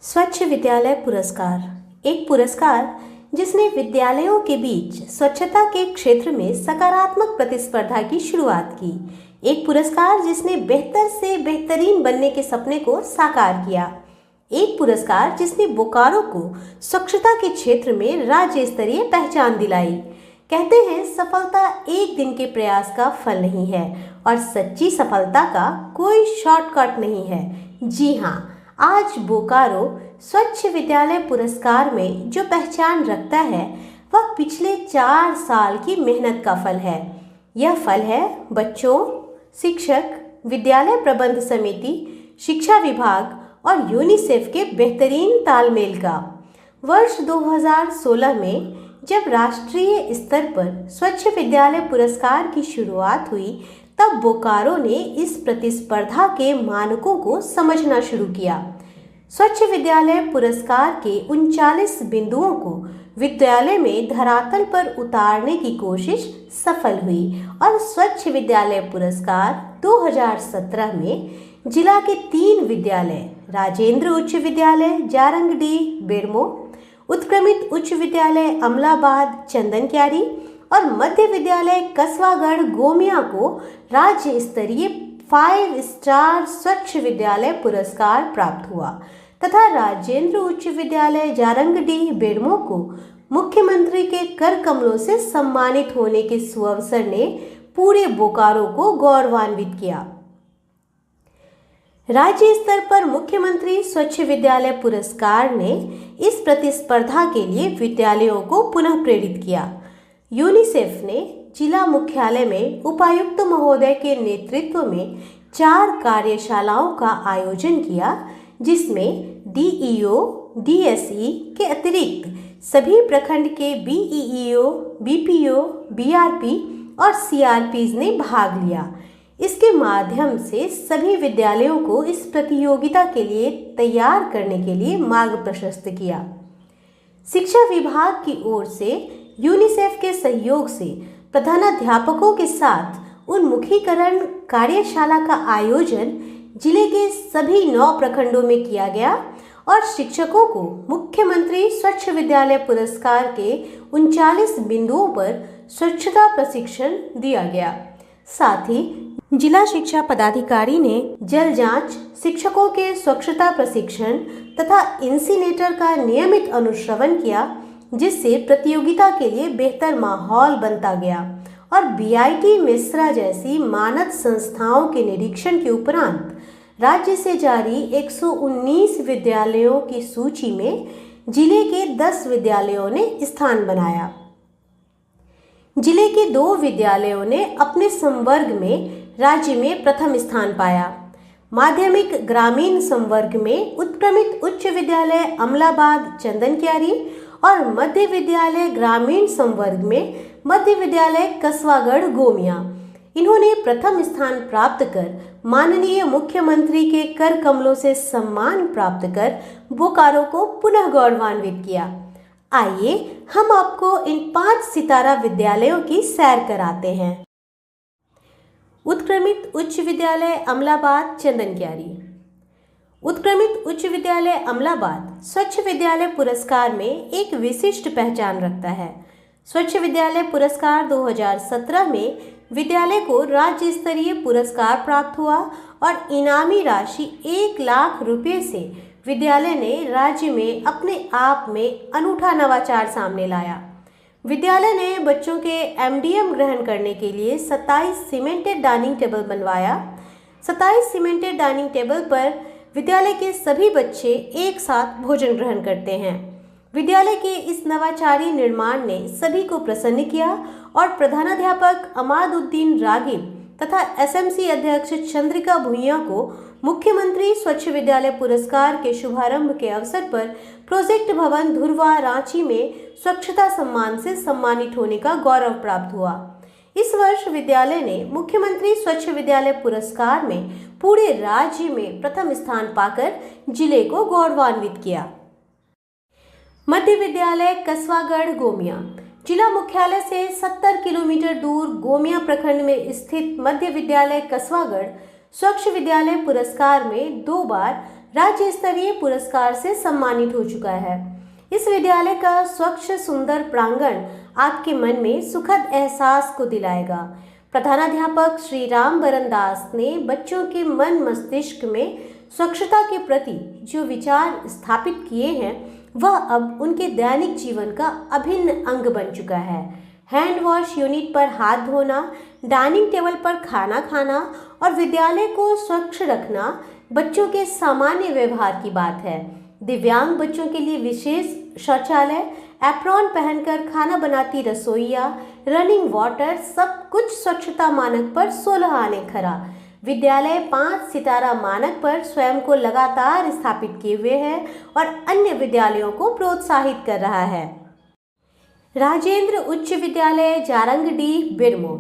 स्वच्छ विद्यालय पुरस्कार एक पुरस्कार जिसने विद्यालयों के बीच स्वच्छता के क्षेत्र में सकारात्मक प्रतिस्पर्धा की शुरुआत की। एक पुरस्कार जिसने बेहतर से बेहतरीन बनने के सपने को साकार किया। एक पुरस्कार जिसने बोकारो को स्वच्छता के क्षेत्र में राज्य स्तरीय पहचान दिलाई। कहते हैं सफलता एक दिन के प्रयास का फल नहीं है और सच्ची सफलता का कोई शॉर्टकट नहीं है। जी हाँ, आज बोकारो स्वच्छ विद्यालय पुरस्कार में जो पहचान रखता है वह पिछले 4 साल की मेहनत का फल है। यह फल है बच्चों, शिक्षक, विद्यालय प्रबंध समिति, शिक्षा विभाग और यूनिसेफ के बेहतरीन तालमेल का। वर्ष 2016 में जब राष्ट्रीय स्तर पर स्वच्छ विद्यालय पुरस्कार की शुरुआत हुई तब बोकारो ने इस प्रतिस्पर्धा के मानकों को समझना शुरू किया। स्वच्छ विद्यालय पुरस्कार के 39 बिंदुओं को विद्यालय में धरातल पर उतारने की कोशिश सफल हुई और स्वच्छ विद्यालय पुरस्कार 2017 में जिला के 3 विद्यालय राजेंद्र उच्च विद्यालय जारंगडीह बेरमो, उत्क्रमित उच्च विद्यालय अमलाबाद चंदनक्यारी और मध्य विद्यालय कसवागढ़ गोमिया को राज्य स्तरीय 5 स्टार स्वच्छ विद्यालय पुरस्कार प्राप्त हुआ तथा राजेंद्र उच्च विद्यालय जारंगडीह बेरमो को मुख्यमंत्री के कर कमलों से सम्मानित होने के सुअवसर ने पूरे बोकारो को गौरवान्वित किया। राज्य स्तर पर मुख्यमंत्री स्वच्छ विद्यालय पुरस्कार ने इस प्रतिस्पर्धा के लिए विद्यालयों को पुनः प्रेरित किया। यूनिसेफ ने जिला मुख्यालय में उपायुक्त महोदय के नेतृत्व में 4 कार्यशालाओं का आयोजन किया जिसमें डीईओ, डीएसई के अतिरिक्त सभी प्रखंड के बीईओ, बीपीओ, बीआरपी और सीआरपीज ने भाग लिया। इसके माध्यम से सभी विद्यालयों को इस प्रतियोगिता के लिए तैयार करने के लिए मार्ग प्रशस्त किया। शिक्षा विभाग की ओर से यूनिसेफ के सहयोग से प्रधानाध्यापकों के साथ उन्मुखीकरण कार्यशाला का आयोजन जिले के सभी 9 प्रखंडों में किया गया और शिक्षकों को मुख्यमंत्री स्वच्छ विद्यालय पुरस्कार के 39 बिंदुओं पर स्वच्छता प्रशिक्षण दिया गया। साथ ही जिला शिक्षा पदाधिकारी ने जल जांच, शिक्षकों के स्वच्छता प्रशिक्षण तथा इंसीनेटर का नियमित अनुश्रवण किया जिससे प्रतियोगिता के लिए बेहतर माहौल बनता गया और बीआईटी मिश्रा जैसी मानद संस्थाओं के निरीक्षण के उपरांत राज्य से जारी 119 विद्यालयों की सूची में जिले के 10 विद्यालयों ने स्थान बनाया। जिले के 2 विद्यालयों ने अपने संवर्ग में राज्य में प्रथम स्थान पाया। माध्यमिक ग्रामीण संवर्ग में उत्क्रमित उच्च विद्यालय अमलाबाद चंदनक्यारी और मध्य विद्यालय ग्रामीण संवर्ग में मध्य विद्यालय कसवागढ़ गोमिया, इन्होंने प्रथम स्थान प्राप्त कर माननीय मुख्यमंत्री के कर कमलों से सम्मान प्राप्त कर बोकारो को पुनः गौरवान्वित किया। आइए हम आपको इन 5 सितारा विद्यालयों की सैर कराते हैं। उत्क्रमित उच्च विद्यालय अमलाबाद चंदनक्यारी। उत्क्रमित उच्च विद्यालय अमलाबाद स्वच्छ विद्यालय पुरस्कार में एक विशिष्ट पहचान रखता है। स्वच्छ विद्यालय पुरस्कार 2017 में विद्यालय को राज्य स्तरीय पुरस्कार प्राप्त हुआ और इनामी राशि 1 लाख रुपये से विद्यालय ने राज्य में अपने आप में अनूठा नवाचार सामने लाया। विद्यालय ने बच्चों के एमडीएम ग्रहण करने के लिए 27 सीमेंटेड डाइनिंग टेबल बनवाया। 27 सीमेंटेड डाइनिंग टेबल पर विद्यालय के सभी बच्चे एक साथ भोजन ग्रहण करते हैं। विद्यालय के इस नवाचारी निर्माण ने सभी को प्रसन्न किया और प्रधानाध्यापक अमादउद्दीन रागिब तथा एसएमसी अध्यक्ष चंद्रिका भुइयां को मुख्यमंत्री स्वच्छ विद्यालय पुरस्कार के शुभारंभ के अवसर पर प्रोजेक्ट भवन धुरवा रांची में स्वच्छता सम्मान से सम्मानित होने का गौरव प्राप्त हुआ। इस वर्ष विद्यालय ने मुख्यमंत्री स्वच्छ विद्यालय पुरस्कार में पूरे राज्य में प्रथम स्थान पाकर जिले को गौरवान्वित किया। मध्य विद्यालय कसवागढ़ गोमिया। जिला मुख्यालय से 70 किलोमीटर दूर गोमिया प्रखंड में स्थित मध्य विद्यालय कसवागढ़ स्वच्छ विद्यालय पुरस्कार में 2 बार राज्य स्तरीय पुरस्कार से सम्मानित हो चुका है। इस विद्यालय का स्वच्छ सुंदर प्रांगण आपके मन में सुखद एहसास को दिलाएगा। प्रधानाध्यापक श्री रामबरन दास ने बच्चों के मन मस्तिष्क में स्वच्छता के प्रति जो विचार स्थापित किए हैं वह अब उनके दैनिक जीवन का अभिन्न अंग बन चुका है। हैंड वॉश यूनिट पर हाथ धोना, डाइनिंग टेबल पर खाना खाना और विद्यालय को स्वच्छ रखना बच्चों के सामान्य व्यवहार की बात है। दिव्यांग बच्चों के लिए विशेष शौचालय, एप्रॉन पहनकर खाना बनाती रसोइया, रनिंग वाटर, सब कुछ स्वच्छता मानक पर 16 आने खरा। विद्यालय 5 सितारा मानक पर स्वयं को लगातार स्थापित किए हुए है और अन्य विद्यालयों को प्रोत्साहित कर रहा है। राजेंद्र उच्च विद्यालय जारंगडीह बेरमो।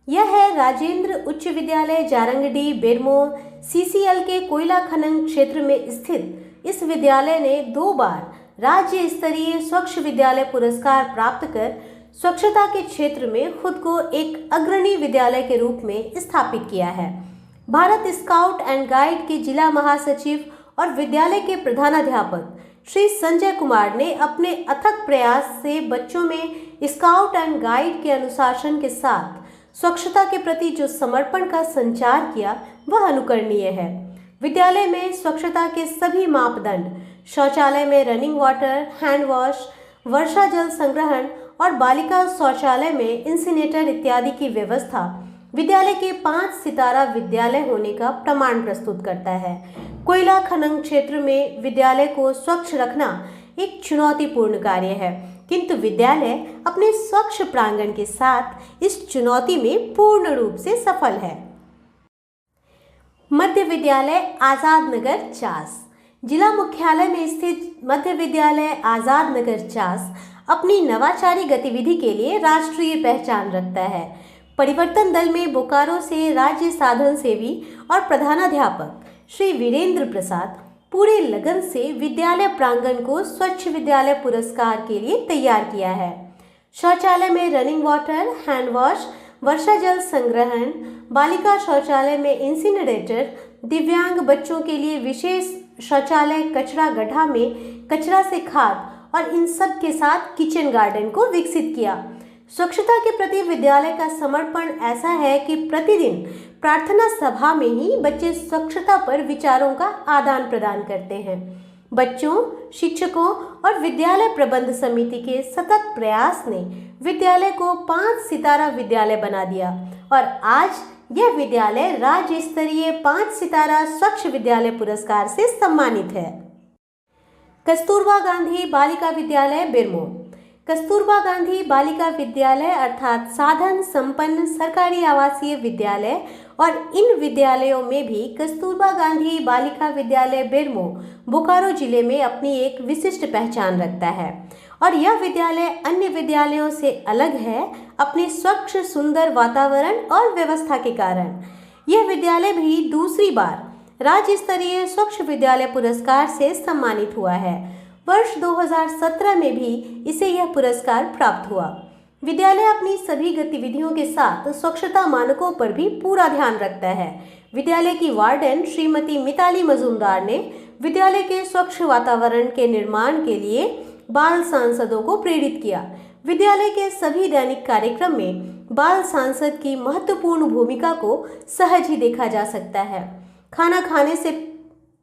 यह है राजेंद्र उच्च विद्यालय जारंगडीह बेरमो। सीसीएल के कोयला खनन क्षेत्र में स्थित इस विद्यालय ने 2 बार राज्य स्तरीय स्वच्छ विद्यालय पुरस्कार प्राप्त कर स्वच्छता के क्षेत्र में खुद को एक अग्रणी विद्यालय के रूप में स्थापित किया है। भारत स्काउट एंड गाइड के जिला महासचिव और विद्यालय के प्रधानाध्यापक श्री संजय कुमार ने अपने अथक प्रयास से बच्चों में स्काउट एंड गाइड के अनुशासन के साथ स्वच्छता के प्रति जो समर्पण का संचार किया वह अनुकरणीय है। विद्यालय में स्वच्छता के सभी मापदंड, शौचालय में रनिंग वाटर, हैंड वॉश, वर्षा जल संग्रहण और बालिका शौचालय में इंसिनेटर इत्यादि की व्यवस्था विद्यालय के 5 सितारा विद्यालय होने का प्रमाण प्रस्तुत करता है। कोयला खनन क्षेत्र में विद्यालय को स्वच्छ रखना एक चुनौतीपूर्ण कार्य है, किंतु विद्यालय अपने स्वच्छ प्रांगण के साथ इस चुनौती में पूर्ण रूप से सफल है। मध्य विद्यालय आजाद नगर चास। जिला मुख्यालय में स्थित मध्य विद्यालय आजाद नगर चास अपनी नवाचारी गतिविधि के लिए राष्ट्रीय पहचान रखता है। परिवर्तन दल में बोकारो से राज्य साधन सेवी और प्रधानाध्यापक श्री वीरेंद्र प्रसाद पूरे लगन से विद्यालय प्रांगण को स्वच्छ विद्यालय पुरस्कार के लिए तैयार किया है। शौचालय में रनिंग वाटर, हैंड वॉश, वर्षा जल संग्रहण, बालिका शौचालय में इंसिनरेटर, दिव्यांग बच्चों के लिए विशेष शौचालय, कचरा गड्ढा में कचरा से खाद और इन सब के साथ किचन गार्डन को विकसित किया। स्वच्छता के प्रति विद्यालय का समर्पण ऐसा है कि प्रतिदिन प्रार्थना सभा में ही बच्चे स्वच्छता पर विचारों का आदान प्रदान करते हैं। बच्चों, शिक्षकों और विद्यालय प्रबंध समिति के सतत प्रयास ने विद्यालय को 5 सितारा विद्यालय बना दिया और आज यह विद्यालय राज्य स्तरीय 5 सितारा स्वच्छ विद्यालय पुरस्कार से सम्मानित है। कस्तूरबा गांधी बालिका विद्यालय बेरमो। कस्तूरबा गांधी बालिका विद्यालय अर्थात साधन संपन्न सरकारी आवासीय विद्यालय और इन विद्यालयों में भी कस्तूरबा गांधी बालिका विद्यालय बेरमो बोकारो जिले में अपनी एक विशिष्ट पहचान रखता है और यह विद्यालय अन्य विद्यालयों से अलग है अपने स्वच्छ सुंदर वातावरण और व्यवस्था के कारण। यह विद्यालय भी दूसरी बार राज्य स्तरीय स्वच्छ विद्यालय पुरस्कार से सम्मानित हुआ है। वर्ष 2017 में भी इसे यह पुरस्कार प्राप्त हुआ। विद्यालय अपनी सभी गतिविधियों के साथ स्वच्छता मानकों पर भी पूरा ध्यान रखता है। विद्यालय की वार्डन श्रीमती मिताली मजूमदार ने विद्यालय के स्वच्छ वातावरण के निर्माण के लिए बाल सांसदों को प्रेरित किया। विद्यालय के सभी दैनिक कार्यक्रम में बाल सांसद की महत्वपूर्ण भूमिका को सहज ही देखा जा सकता है। खाना खाने से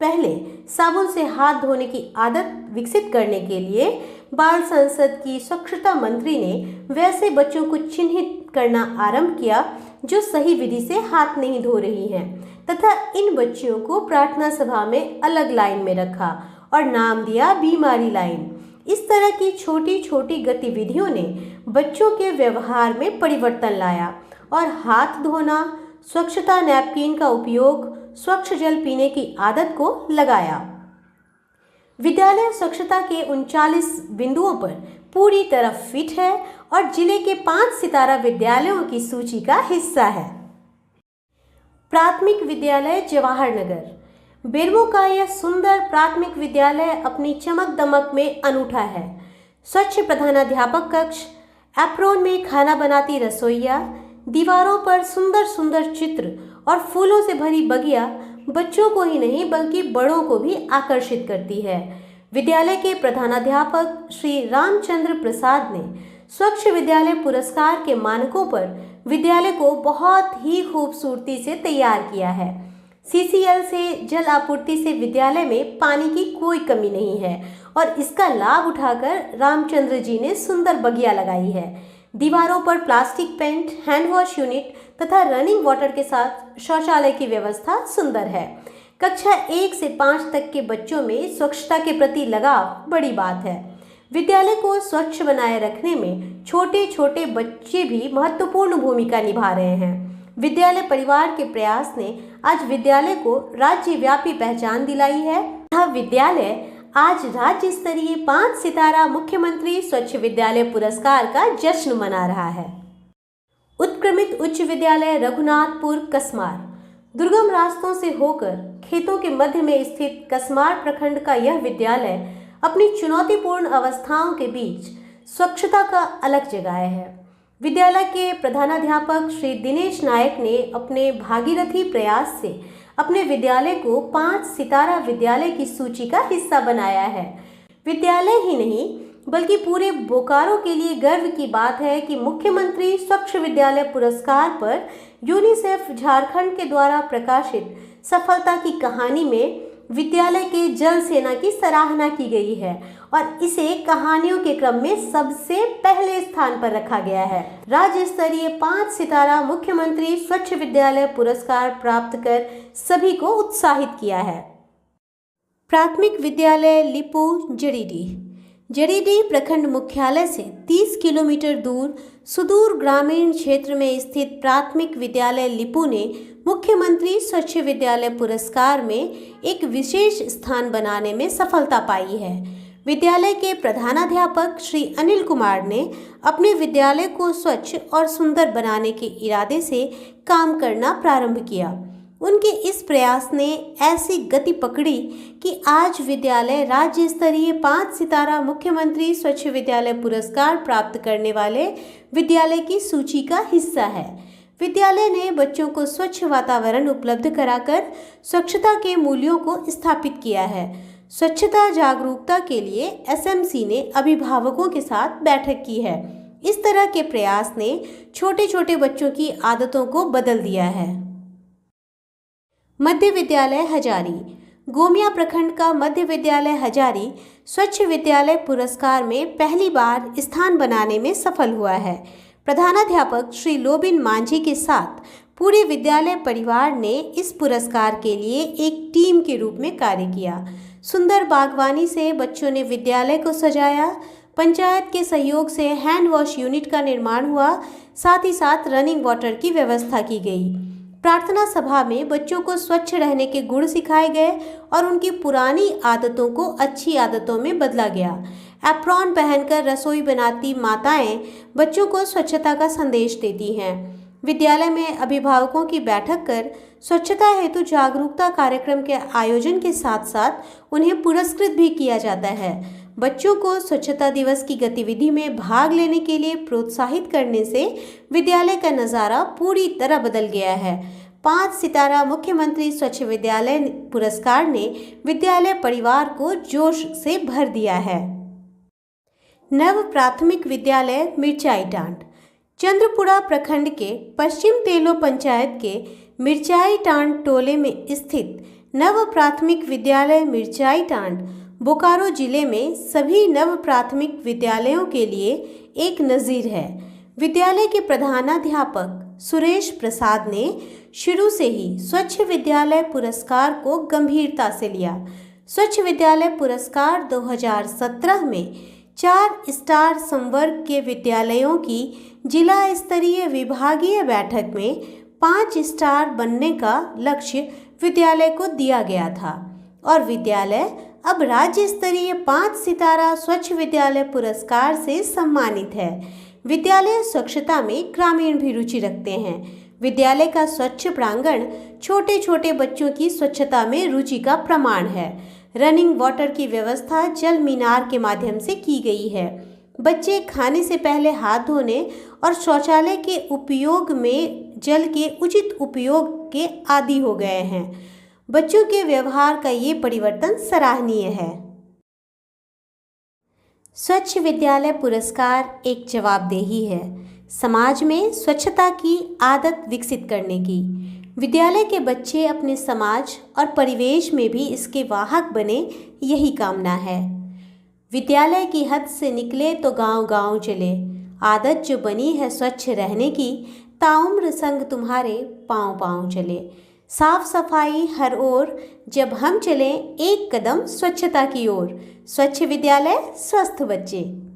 पहले साबुन से हाथ धोने की आदत विकसित करने के लिए बाल संसद की स्वच्छता मंत्री ने वैसे बच्चों को चिन्हित करना आरंभ किया जो सही विधि से हाथ नहीं धो रही हैं तथा इन बच्चियों को प्रार्थना सभा में अलग लाइन में रखा और नाम दिया बीमारी लाइन। इस तरह की छोटी छोटी गतिविधियों ने बच्चों के व्यवहार में परिवर्तन लाया और हाथ धोना, स्वच्छता नैपकिन का उपयोग, स्वच्छ जल पीने की आदत को लगाया। विद्यालय स्वच्छता के 39 बिंदुओं पर पूरी तरह फिट है और जिले के 5 सितारा विद्यालयों की सूची का हिस्सा है। प्राथमिक विद्यालय जवाहर नगर। बेरमो का यह सुंदर प्राथमिक विद्यालय अपनी चमक दमक में अनूठा है। स्वच्छ प्रधानाध्यापक कक्ष, एप्रोन में खाना बनाती रसोइया, दीवारों पर सुंदर सुंदर चित्र और फूलों से भरी बगिया बच्चों को ही नहीं बल्कि बड़ों को भी आकर्षित करती है। विद्यालय के प्रधानाध्यापक श्री रामचंद्र प्रसाद ने स्वच्छ विद्यालय पुरस्कार के मानकों पर विद्यालय को बहुत ही खूबसूरती से तैयार किया है। सीसीएल से जल आपूर्ति से विद्यालय में पानी की कोई कमी नहीं है और इसका लाभ उठाकर रामचंद्र जी ने सुंदर बगिया लगाई है। दीवारों पर plastic paint, hand wash unit तथा रनिंग वाटर के साथ शौचालय की व्यवस्था सुंदर है। कक्षा 1 से 5 तक के बच्चों में स्वच्छता के प्रति लगाव बड़ी बात है। विद्यालय को स्वच्छ बनाए रखने में छोटे छोटे बच्चे भी महत्वपूर्ण भूमिका निभा रहे हैं। विद्यालय परिवार के प्रयास ने आज विद्यालय को राज्यव्यापी पहचान दिलाई है। यह विद्यालय आज राज्य स्तरीय 5 सितारा मुख्यमंत्री स्वच्छ विद्यालय पुरस्कार का जश्न मना रहा है। उत्क्रमित उच्च विद्यालय रघुनाथपुर कसमार दुर्गम रास्तों से होकर खेतों के मध्य में स्थित कसमार प्रखंड का यह विद्यालय अपनी चुनौतीपूर्ण अवस्थाओं के बीच स्वच्छता का अलग जगाया है। विद्यालय के प्रधानाध्यापक श्री दिनेश नायक ने अपने भागीरथी प्रयास से अपने विद्यालय को 5 सितारा विद्यालय की सूची का हिस्सा बनाया है। विद्यालय ही नहीं बल्कि पूरे बोकारो के लिए गर्व की बात है कि मुख्यमंत्री स्वच्छ विद्यालय पुरस्कार पर यूनिसेफ झारखंड के द्वारा प्रकाशित सफलता की कहानी में विद्यालय के जल सेना की सराहना की गई है और इसे कहानियों के क्रम में सबसे पहले स्थान पर रखा गया है। राज्य स्तरीय 5 सितारा मुख्यमंत्री स्वच्छ विद्यालय पुरस्कार प्राप्त कर सभी को उत्साहित किया है। प्राथमिक विद्यालय लिपू जड़ीडीह प्रखंड मुख्यालय से 30 किलोमीटर दूर सुदूर ग्रामीण क्षेत्र में स्थित प्राथमिक विद्यालय लिपू ने मुख्यमंत्री स्वच्छ विद्यालय पुरस्कार में एक विशेष स्थान बनाने में सफलता पाई है। विद्यालय के प्रधानाध्यापक श्री अनिल कुमार ने अपने विद्यालय को स्वच्छ और सुंदर बनाने के इरादे से काम करना प्रारंभ किया। उनके इस प्रयास ने ऐसी गति पकड़ी कि आज विद्यालय राज्य स्तरीय 5 सितारा मुख्यमंत्री स्वच्छ विद्यालय पुरस्कार प्राप्त करने वाले विद्यालय की सूची का हिस्सा है। विद्यालय ने बच्चों को स्वच्छ वातावरण उपलब्ध कराकर स्वच्छता के मूल्यों को स्थापित किया है। स्वच्छता जागरूकता के लिए एसएमसी ने अभिभावकों के साथ बैठक की है। इस तरह के प्रयास ने छोटे छोटे बच्चों की आदतों को बदल दिया है। मध्य विद्यालय हजारी गोमिया प्रखंड का मध्य विद्यालय हजारी स्वच्छ विद्यालय पुरस्कार में पहली बार स्थान बनाने में सफल हुआ है। प्रधानाध्यापक श्री लोबिन मांझी के साथ पूरे विद्यालय परिवार ने इस पुरस्कार के लिए एक टीम के रूप में कार्य किया। सुंदर बागवानी से बच्चों ने विद्यालय को सजाया। पंचायत के सहयोग से हैंड वॉश यूनिट का निर्माण हुआ, साथ ही साथ रनिंग वाटर की व्यवस्था की गई। प्रार्थना सभा में बच्चों को स्वच्छ रहने के गुण सिखाए गए और उनकी पुरानी आदतों को अच्छी आदतों में बदला गया। एप्रॉन पहनकर रसोई बनाती माताएं बच्चों को स्वच्छता का संदेश देती हैं। विद्यालय में अभिभावकों की बैठक कर स्वच्छता हेतु जागरूकता कार्यक्रम के आयोजन के साथ साथ उन्हें पुरस्कृत भी किया जाता है। बच्चों को स्वच्छता दिवस की गतिविधि में भाग लेने के लिए प्रोत्साहित करने से विद्यालय का नज़ारा पूरी तरह बदल गया है। 5 सितारा मुख्यमंत्री स्वच्छ विद्यालय पुरस्कार ने विद्यालय परिवार को जोश से भर दिया है। नव प्राथमिक विद्यालय मिर्चाई टांड चंद्रपुरा प्रखंड के पश्चिम तेलो पंचायत के मिर्चाई टांड टोले में स्थित नव प्राथमिक विद्यालय मिर्चाई टांड बोकारो जिले में सभी नव प्राथमिक विद्यालयों के लिए एक नज़ीर है। विद्यालय के प्रधानाध्यापक सुरेश प्रसाद ने शुरू से ही स्वच्छ विद्यालय पुरस्कार को गंभीरता से लिया। स्वच्छ विद्यालय पुरस्कार 2017 में 4 स्टार संवर्ग के विद्यालयों की जिला स्तरीय विभागीय बैठक में 5 स्टार बनने का लक्ष्य विद्यालय को दिया गया था और विद्यालय अब राज्य स्तरीय 5 सितारा स्वच्छ विद्यालय पुरस्कार से सम्मानित है। विद्यालय स्वच्छता में ग्रामीण भी रुचि रखते हैं। विद्यालय का स्वच्छ प्रांगण छोटे छोटे बच्चों की स्वच्छता में रुचि का प्रमाण है। रनिंग वाटर की व्यवस्था जल मीनार के माध्यम से की गई है। बच्चे खाने से पहले हाथ धोने और शौचालय के उपयोग में जल के उचित उपयोग के आदी हो गए हैं। बच्चों के व्यवहार का ये परिवर्तन सराहनीय है। स्वच्छ विद्यालय पुरस्कार एक जवाबदेही है समाज में स्वच्छता की आदत विकसित करने की। विद्यालय के बच्चे अपने समाज और परिवेश में भी इसके वाहक बने, यही कामना है। विद्यालय की हद से निकले तो गांव-गांव चले। आदत जो बनी है स्वच्छ रहने की, ताउम्र संग तुम्हारे पांव-पांव चले। साफ सफाई हर ओर, जब हम चलें एक कदम स्वच्छता की ओर। स्वच्छ विद्यालय स्वस्थ बच्चे।